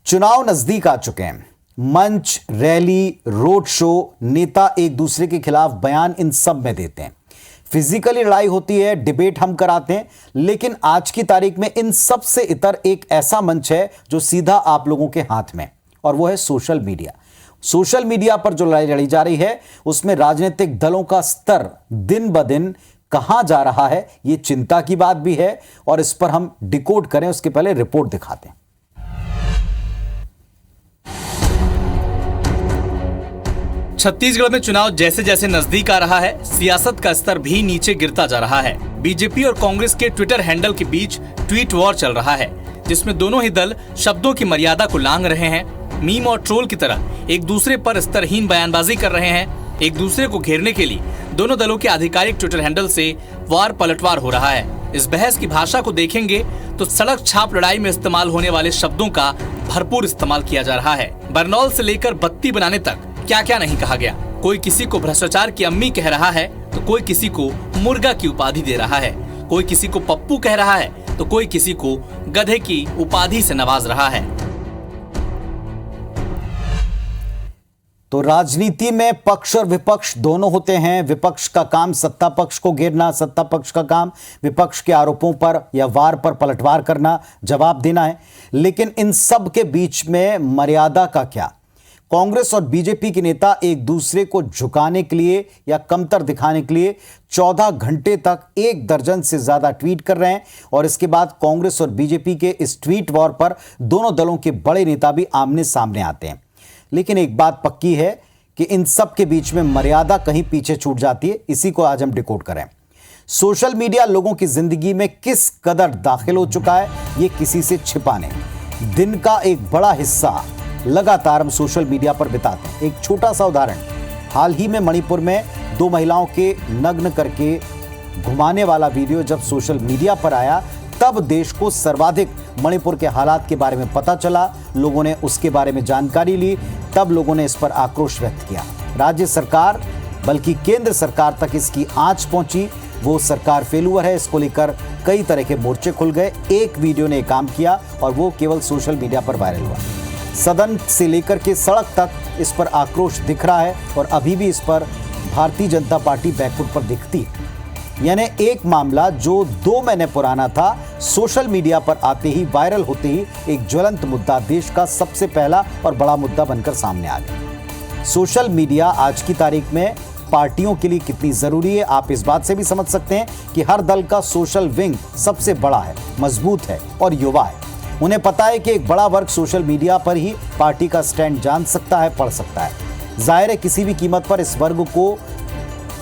चुनाव नजदीक आ चुके हैं। मंच, रैली, रोड शो, नेता एक दूसरे के खिलाफ बयान इन सब में देते हैं। फिजिकली लड़ाई होती है, डिबेट हम कराते हैं, लेकिन आज की तारीख में इन सब से इतर एक ऐसा मंच है जो सीधा आप लोगों के हाथ में, और वो है सोशल मीडिया। सोशल मीडिया पर जो लड़ाई लड़ी जा रही है उसमें राजनीतिक दलों का स्तर दिन ब दिन कहां जा रहा है, यह चिंता की बात भी है, और इस पर हम डिकोड करें उसके पहले रिपोर्ट दिखाते हैं। छत्तीसगढ़ में चुनाव जैसे जैसे नजदीक आ रहा है, सियासत का स्तर भी नीचे गिरता जा रहा है। बीजेपी और कांग्रेस के ट्विटर हैंडल के बीच ट्वीट वॉर चल रहा है, जिसमें दोनों ही दल शब्दों की मर्यादा को लांघ रहे हैं। मीम और ट्रोल की तरह एक दूसरे पर स्तरहीन बयानबाजी कर रहे हैं। एक दूसरे को घेरने के लिए दोनों दलों के आधिकारिक ट्विटर हैंडल से वार पलटवार हो रहा है। इस बहस की भाषा को देखेंगे तो सड़क छाप लड़ाई में इस्तेमाल होने वाले शब्दों का भरपूर इस्तेमाल किया जा रहा है। बरनौल से लेकर बत्ती बनाने तक क्या क्या नहीं कहा गया। कोई किसी को भ्रष्टाचार की अम्मी कह रहा है तो कोई किसी को मुर्गा की उपाधि दे रहा है। कोई किसी को पप्पू कह रहा है तो कोई किसी को गधे की उपाधि से नवाज रहा है। तो राजनीति में पक्ष और विपक्ष दोनों होते हैं। विपक्ष का काम सत्ता पक्ष को घेरना, सत्ता पक्ष का काम विपक्ष के आरोपों पर या वार पर पलटवार करना, जवाब देना है। लेकिन इन सब के बीच में मर्यादा का क्या? कांग्रेस और बीजेपी के नेता एक दूसरे को झुकाने के लिए या कमतर दिखाने के लिए 14 घंटे तक 1 दर्जन से ज्यादा ट्वीट कर रहे हैं, और इसके बाद कांग्रेस और बीजेपी के इस ट्वीट वॉर पर दोनों दलों के बड़े नेता भी आमने सामने आते हैं। लेकिन एक बात पक्की है कि इन सब के बीच में मर्यादा कहीं पीछे छूट जाती है। इसी को आज हम डिकोड करें। सोशल मीडिया लोगों की जिंदगी में किस कदर दाखिल हो चुका है, यह किसी से छिपा नहीं। दिन का एक बड़ा हिस्सा लगातार हम सोशल मीडिया पर बिताते हैं। एक छोटा सा उदाहरण, हाल ही में मणिपुर में 2 महिलाओं के नग्न करके घुमाने वाला वीडियो जब सोशल मीडिया पर आया, तब देश को सर्वाधिक मणिपुर के हालात के बारे में पता चला। लोगों ने उसके बारे में जानकारी ली, तब लोगों ने इस पर आक्रोश व्यक्त किया। राज्य सरकार बल्कि केंद्र सरकार तक इसकी आंच पहुंची। वो सरकार फेलुअर है, इसको लेकर कई तरह के मोर्चे खुल गए। एक वीडियो ने काम किया और वो केवल सोशल मीडिया पर वायरल हुआ। सदन से लेकर के सड़क तक इस पर आक्रोश दिख रहा है, और अभी भी इस पर भारतीय जनता पार्टी बैकफुट पर दिखती है। यानी एक मामला जो 2 महीने पुराना था, सोशल मीडिया पर आते ही, वायरल होते ही एक ज्वलंत मुद्दा, देश का सबसे पहला और बड़ा मुद्दा बनकर सामने आ गया। सोशल मीडिया आज की तारीख में पार्टियों के लिए कितनी जरूरी है, आप इस बात से भी समझ सकते हैं कि हर दल का सोशल विंग सबसे बड़ा है, मजबूत है और युवा है। उन्हें पता है कि एक बड़ा वर्ग सोशल मीडिया पर ही पार्टी का स्टैंड जान सकता है, पढ़ सकता है। जाहिर है किसी भी कीमत पर इस वर्ग को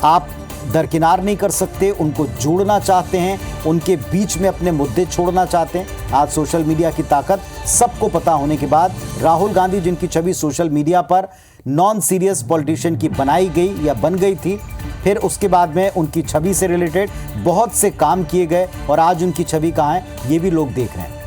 आप दरकिनार नहीं कर सकते, उनको जोड़ना चाहते हैं, उनके बीच में अपने मुद्दे छोड़ना चाहते हैं। आज सोशल मीडिया की ताकत सबको पता होने के बाद राहुल गांधी, जिनकी छवि सोशल मीडिया पर नॉन सीरियस पॉलिटिशियन की बनाई गई या बन गई थी, फिर उसके बाद में उनकी छवि से रिलेटेड बहुत से काम किए गए, और आज उनकी छवि कहाँ है ये भी लोग देख रहे हैं।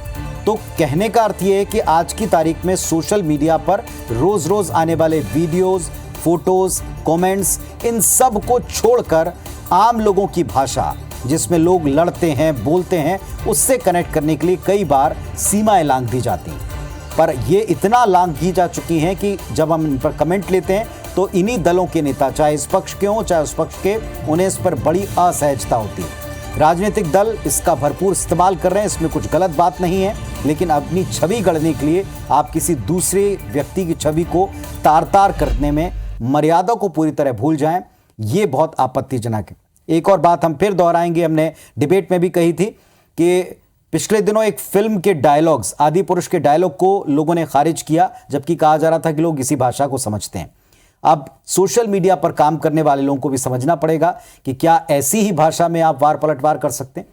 तो कहने का अर्थ ये है कि आज की तारीख में सोशल मीडिया पर रोज रोज आने वाले वीडियोस, फोटोज, कमेंट्स, इन सब को छोड़कर आम लोगों की भाषा, जिसमें लोग लड़ते हैं, बोलते हैं, उससे कनेक्ट करने के लिए कई बार सीमाएं लांघ दी जाती हैं। पर ये इतना लांघ दी जा चुकी हैं कि जब हम इन पर कमेंट लेते हैं तो इन्हीं दलों के नेता, चाहे इस पक्ष के हों चाहे उस पक्ष के, उन्हें इस पर बड़ी असहजता होती है। राजनीतिक दल इसका भरपूर इस्तेमाल कर रहे हैं, इसमें कुछ गलत बात नहीं है, लेकिन अपनी छवि गढ़ने के लिए आप किसी दूसरे व्यक्ति की छवि को तार-तार करने में मर्यादा को पूरी तरह भूल जाएं, ये बहुत आपत्तिजनक है। एक और बात हम फिर दोहराएंगे, हमने डिबेट में भी कही थी कि पिछले दिनों एक फिल्म के डायलॉग्स, आदि पुरुष के डायलॉग को लोगों ने खारिज किया, जबकि कहा जा रहा था कि लोग इसी भाषा को समझते हैं। अब सोशल मीडिया पर काम करने वाले लोगों को भी समझना पड़ेगा कि क्या ऐसी ही भाषा में आप वार पलटवार कर सकते हैं।